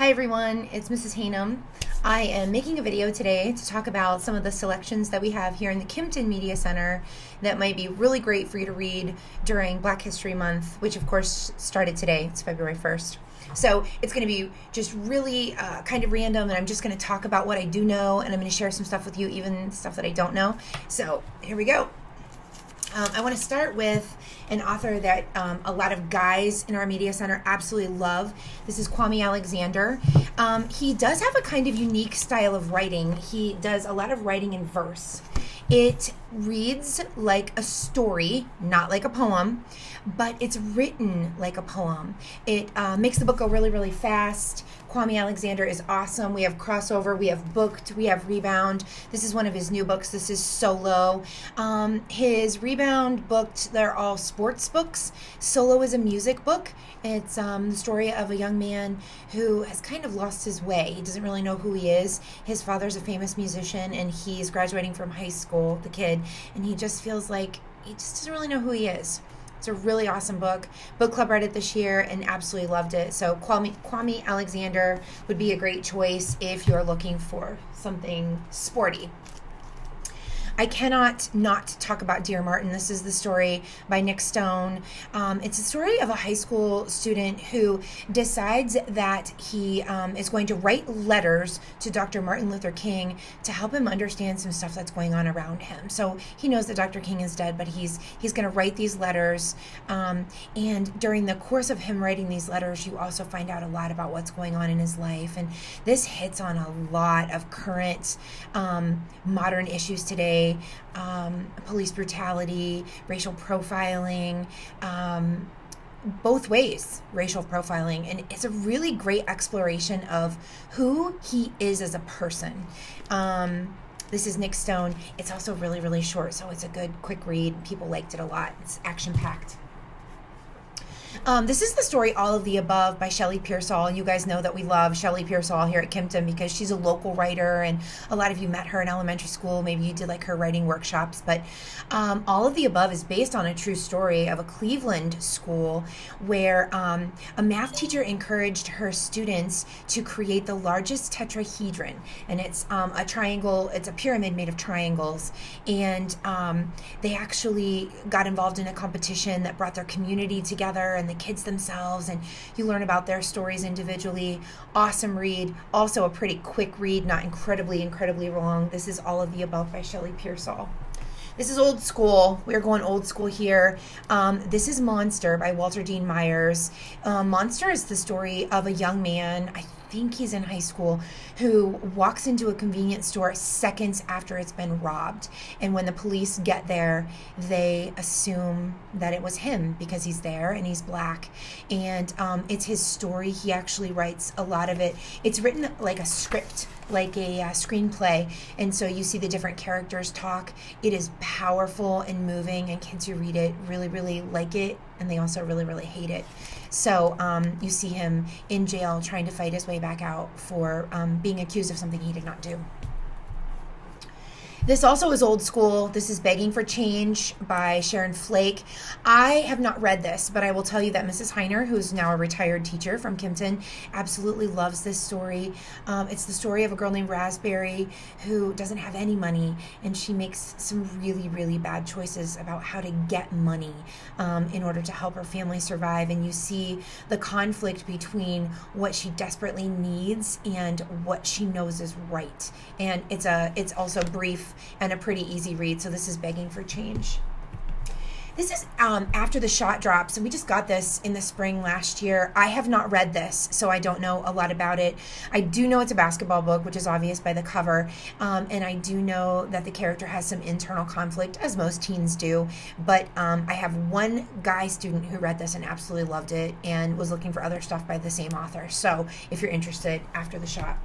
Hi everyone, it's Mrs. Haynam. I am making a video today to talk about some of the selections that we have here in the Kimpton Media Center that might be really great for you to read during Black History Month, which of course started today. It's February 1st. So it's going to be just really kind of random, and I'm just going to talk about what I do know, and I'm going to share some stuff with you, even stuff that I don't know. So here we go. I want to start with an author that a lot of guys in our media center absolutely love. This is Kwame Alexander. He does have a kind of unique style of writing. He does a lot of writing in verse. It reads like a story, not like a poem, but it's written like a poem. It makes the book go really, really fast. Kwame Alexander is awesome. We have Crossover, we have Booked, we have Rebound. This is one of his new books. This is Solo. His Rebound, Booked, they're all sports books. Solo is a music book. It's the story of a young man who has kind of lost his way. He doesn't really know who he is. His father's a famous musician, and he's graduating from high school, the kid, and he just feels like he just doesn't really know who he is. It's a really awesome book. Book Club read it this year and absolutely loved it. So Kwame Alexander would be a great choice if you're looking for something sporty. I cannot not talk about Dear Martin. This is the story by Nick Stone. It's a story of a high school student who decides that he is going to write letters to Dr. Martin Luther King to help him understand some stuff that's going on around him. So he knows that Dr. King is dead, but he's going to write these letters. And during the course of him writing these letters, you also find out a lot about what's going on in his life. And this hits on a lot of current modern issues today. Police brutality, racial profiling, both ways, racial profiling. And it's a really great exploration of who he is as a person. This is Nick Stone. It's also really, really short, so it's a good, quick read. People liked it a lot. It's action-packed. This is the story All of the Above by Shelley Pearsall, and you guys know that we love Shelley Pearsall here at Kimpton because she's a local writer, and a lot of you met her in elementary school. Maybe you did like her writing workshops, but All of the Above is based on a true story of a Cleveland school where a math teacher encouraged her students to create the largest tetrahedron, and it's a triangle, it's a pyramid made of triangles, and they actually got involved in a competition that brought their community together and the kids themselves, and you learn about their stories individually. Awesome read. Also a pretty quick read, not incredibly long. This is All of the Above by Shelley Pearsall. This is old school. We're going old school here. This is Monster by Walter Dean Myers. Monster is the story of a young man, I think he's in high school, who walks into a convenience store seconds after it's been robbed. And when the police get there, they assume that it was him because he's there and he's black. And it's his story. He actually writes a lot of it. It's written like a script, like a screenplay, and so you see the different characters talk. It is powerful and moving, and kids who read it really, really like it, and they also really, really hate it. So you see him in jail trying to fight his way back out for being accused of something he did not do. This also is old school. This is Begging for Change by Sharon Flake. I have not read this, but I will tell you that Mrs. Heiner, who's now a retired teacher from Kimpton, absolutely loves this story. It's the story of a girl named Raspberry who doesn't have any money, and she makes some really, really bad choices about how to get money in order to help her family survive. And you see the conflict between what she desperately needs and what she knows is right. And it's also brief and a pretty easy read. So this is Begging for Change. This is After the Shot Drops, and we just got this in the spring last year. I have not read this, so I don't know a lot about it. I do know it's a basketball book, which is obvious by the cover, and I do know that the character has some internal conflict, as most teens do, but I have one guy student who read this and absolutely loved it and was looking for other stuff by the same author. So if you're interested, After the Shot.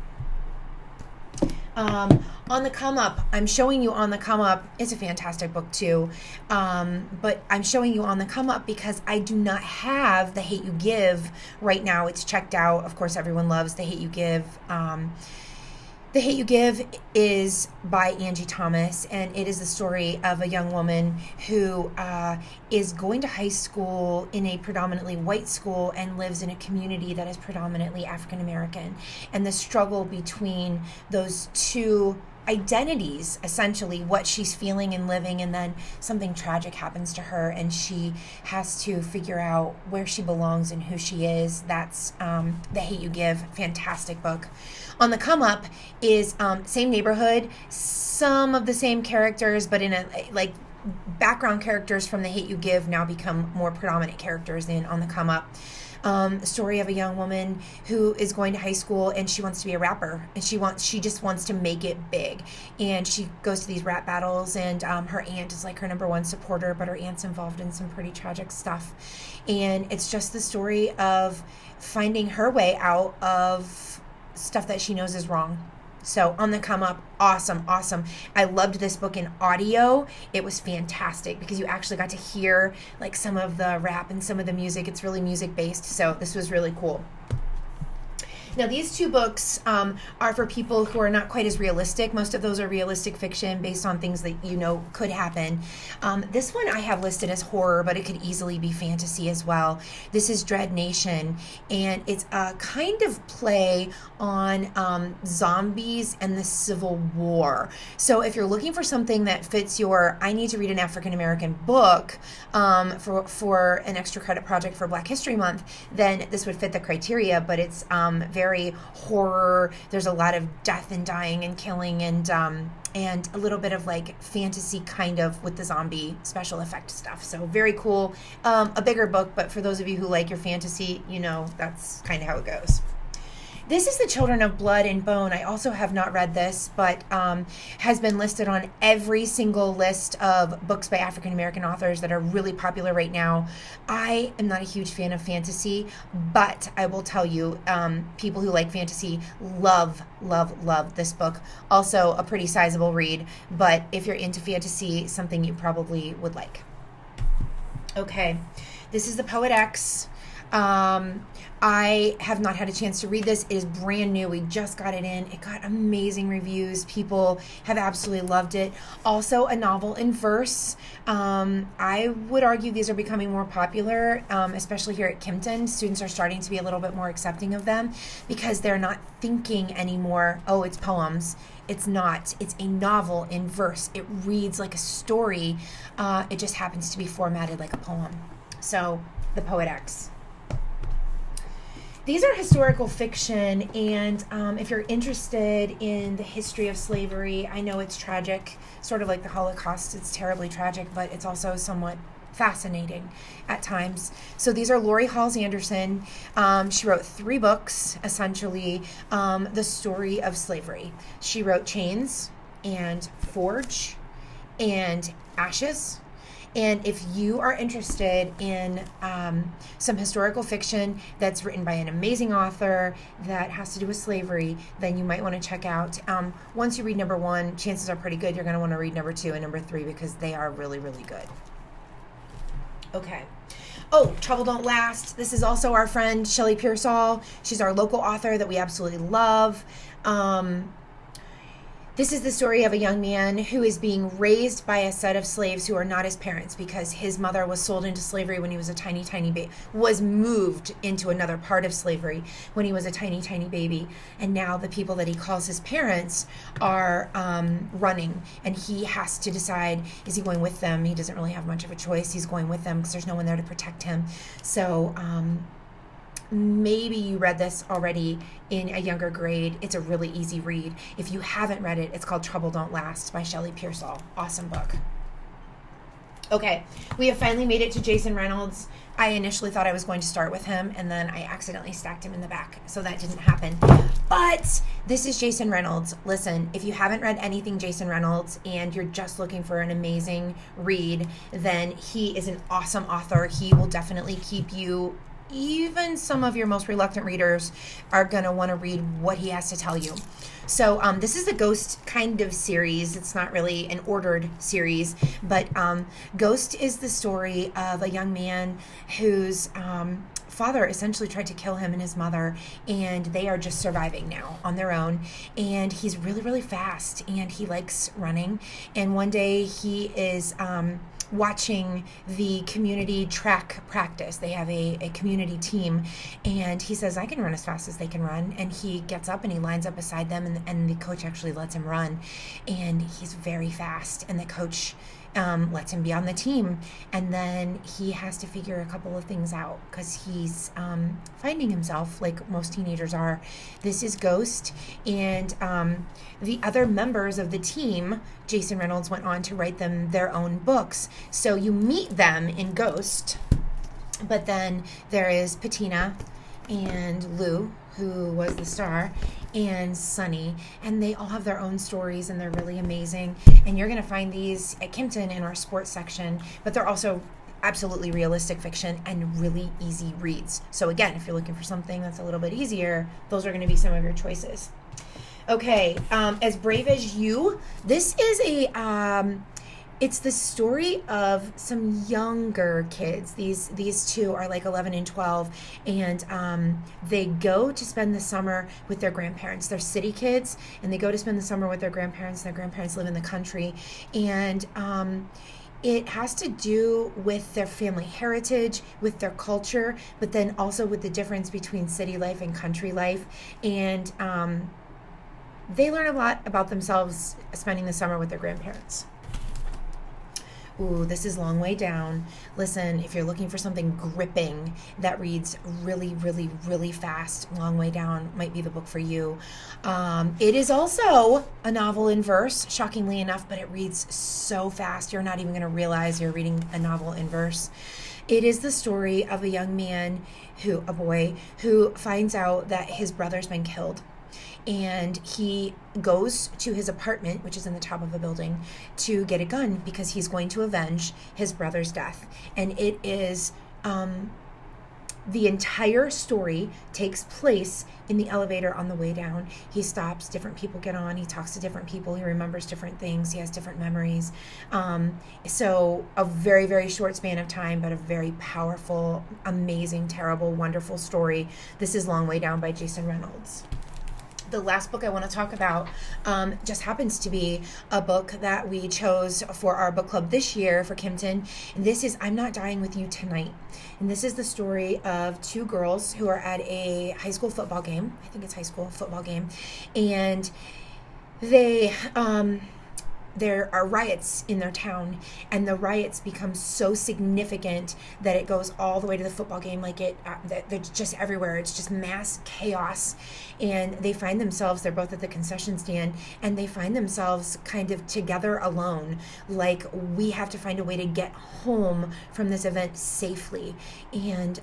On the Come Up, I'm showing you On the Come Up. It's a fantastic book too, but I'm showing you On the Come Up because I do not have The Hate You Give right now. It's checked out. Of course, everyone loves The Hate You Give. The Hate You Give is by Angie Thomas, and it is the story of a young woman who is going to high school in a predominantly white school and lives in a community that is predominantly African American. And the struggle between those two identities, essentially, what she's feeling and living, and then something tragic happens to her and she has to figure out where she belongs and who she is. That's The Hate You Give. Fantastic book. On the Come Up is same neighborhood, some of the same characters, but in a background characters from The Hate You Give now become more predominant characters in On the Come Up. Story of a young woman who is going to high school and she wants to be a rapper, and she just wants to make it big, and she goes to these rap battles, and her aunt is like her number one supporter, but her aunt's involved in some pretty tragic stuff, and it's just the story of finding her way out of stuff that she knows is wrong. So On the Come Up, awesome. I loved this book in audio. It was fantastic because you actually got to hear like some of the rap and some of the music. It's really music based. So this was really cool. Now, these two books are for people who are not quite as realistic. Most of those are realistic fiction based on things that you know could happen. This one I have listed as horror, but it could easily be fantasy as well. This is Dread Nation, and it's a kind of play on zombies and the Civil War. So if you're looking for something that fits your, I need to read an African American book for an extra credit project for Black History Month, then this would fit the criteria, but it's very horror. There's a lot of death and dying and killing and a little bit of like fantasy kind of with the zombie special effect stuff. So very cool. A bigger book, but for those of you who like your fantasy, you know, that's kind of how it goes. This is The Children of Blood and Bone. I also have not read this, but has been listed on every single list of books by African American authors that are really popular right now. I am not a huge fan of fantasy, but I will tell you, people who like fantasy love this book. Also a pretty sizable read, but if you're into fantasy, something you probably would like. Okay, this is The Poet X. I have not had a chance to read this. It is brand new. We just got it in. It got amazing reviews. People have absolutely loved it. Also a novel in verse. I would argue these are becoming more popular, especially here at Kimpton. Students are starting to be a little bit more accepting of them because they're not thinking anymore, oh, it's poems. It's not. It's a novel in verse. It reads like a story. It just happens to be formatted like a poem. So, The Poet X. These are historical fiction, and if you're interested in the history of slavery, I know it's tragic, sort of like the Holocaust. It's terribly tragic, but it's also somewhat fascinating at times. So these are Lori Halls Anderson. She wrote 3 books, essentially, the story of slavery. She wrote Chains and Forge and Ashes. And if you are interested in some historical fiction that's written by an amazing author that has to do with slavery, then you might want to check out. Once you read number 1, chances are pretty good you're going to want to read number 2 and number 3 because they are really, really good. Okay. Oh, Trouble Don't Last. This is also our friend Shelley Pearsall. She's our local author that we absolutely love. This is the story of a young man who is being raised by a set of slaves who are not his parents because his mother was sold into slavery when he was a tiny baby, was moved into another part of slavery when he was a tiny baby. And now the people that he calls his parents are running, and he has to decide, is he going with them? He doesn't really have much of a choice. He's going with them because there's no one there to protect him. So, maybe you read this already in a younger grade. It's a really easy read. If you haven't read it, it's called Trouble Don't Last by Shelley Pearsall. Awesome book. Okay, we have finally made it to Jason Reynolds. I initially thought I was going to start with him, and then I accidentally stacked him in the back, so that didn't happen. But this is Jason Reynolds. Listen, if you haven't read anything Jason Reynolds and you're just looking for an amazing read, then he is an awesome author. He will definitely keep you, even some of your most reluctant readers are going to want to read what he has to tell you. So this is a Ghost kind of series. It's not really an ordered series, but Ghost is the story of a young man whose father essentially tried to kill him and his mother, and they are just surviving now on their own. And he's really, really fast, and he likes running. And one day he is watching the community track practice. They have a community team, and he says, I can run as fast as they can run. And he gets up and he lines up beside them, and the coach actually lets him run. And he's very fast, and the coach lets him be on the team. And then he has to figure a couple of things out because he's finding himself like most teenagers are. This is Ghost, and the other members of the team, Jason Reynolds went on to write them their own books. So you meet them in Ghost, but then there is Patina and Lou, who was the star, and Sunny, and they all have their own stories, and they're really amazing. And you're going to find these at Kimpton in our sports section, but they're also absolutely realistic fiction and really easy reads. So again, if you're looking for something that's a little bit easier, those are going to be some of your choices. Okay, As Brave as You. This is it's the story of some younger kids. These two are like 11 and 12, and they go to spend the summer with their grandparents. They're city kids, and they go to spend the summer with their grandparents. Their grandparents live in the country, and it has to do with their family heritage, with their culture, but then also with the difference between city life and country life. And they learn a lot about themselves spending the summer with their grandparents. Ooh, this is Long Way Down. Listen, if you're looking for something gripping that reads really, really, really fast, Long Way Down might be the book for you. It is also a novel in verse, shockingly enough, but it reads so fast, you're not even going to realize you're reading a novel in verse. It is the story of a young man, a boy, who finds out that his brother's been killed. And he goes to his apartment, which is in the top of a building, to get a gun because he's going to avenge his brother's death. And it is, the entire story takes place in the elevator on the way down. He stops, different people get on, he talks to different people, he remembers different things, he has different memories. So a very, very short span of time, but a very powerful, amazing, terrible, wonderful story. This is Long Way Down by Jason Reynolds. The last book I want to talk about just happens to be a book that we chose for our book club this year for Kimpton. And this is I'm Not Dying With You Tonight. And this is the story of two girls who are at a high school football game. I think it's high school football game. And there are riots in their town, and the riots become so significant that it goes all the way to the football game. They're just everywhere. It's just mass chaos, and they find themselves, they're both at the concession stand, and they find themselves kind of together alone, like we have to find a way to get home from this event safely. And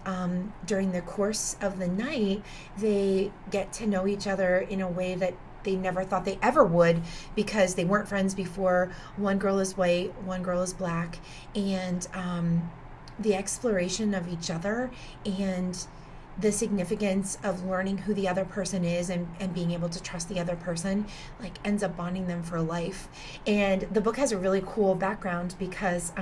during the course of the night, they get to know each other in a way that they never thought they ever would, because they weren't friends before. One girl is white, one girl is black, and the exploration of each other and the significance of learning who the other person is and being able to trust the other person ends up bonding them for life. And the book has a really cool background because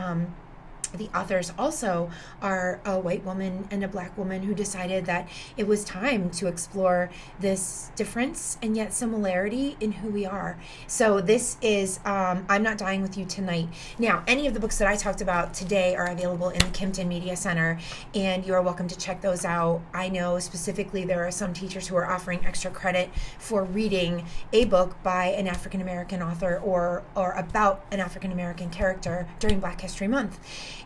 the authors also are a white woman and a black woman who decided that it was time to explore this difference and yet similarity in who we are. So this is I'm Not Dying With You Tonight. Now, any of the books that I talked about today are available in the Kimpton Media Center, and you are welcome to check those out. I know specifically there are some teachers who are offering extra credit for reading a book by an African American author or about an African American character during Black History Month.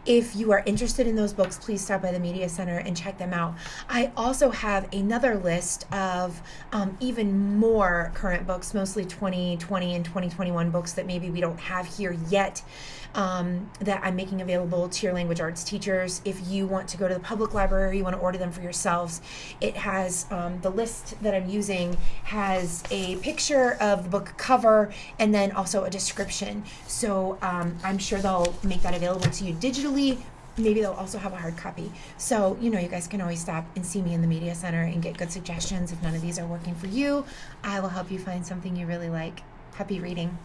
If you are interested in those books, please stop by the Media Center and check them out. I also have another list of even more current books, mostly 2020 and 2021 books that maybe we don't have here yet, that I'm making available to your language arts teachers. If you want to go to the public library, you want to order them for yourselves, it has the list that I'm using has a picture of the book cover and then also a description. So I'm sure they'll make that available to you digitally. Maybe they'll also have a hard copy. So, you guys can always stop and see me in the Media Center and get good suggestions. If none of these are working for you, I will help you find something you really like. Happy reading.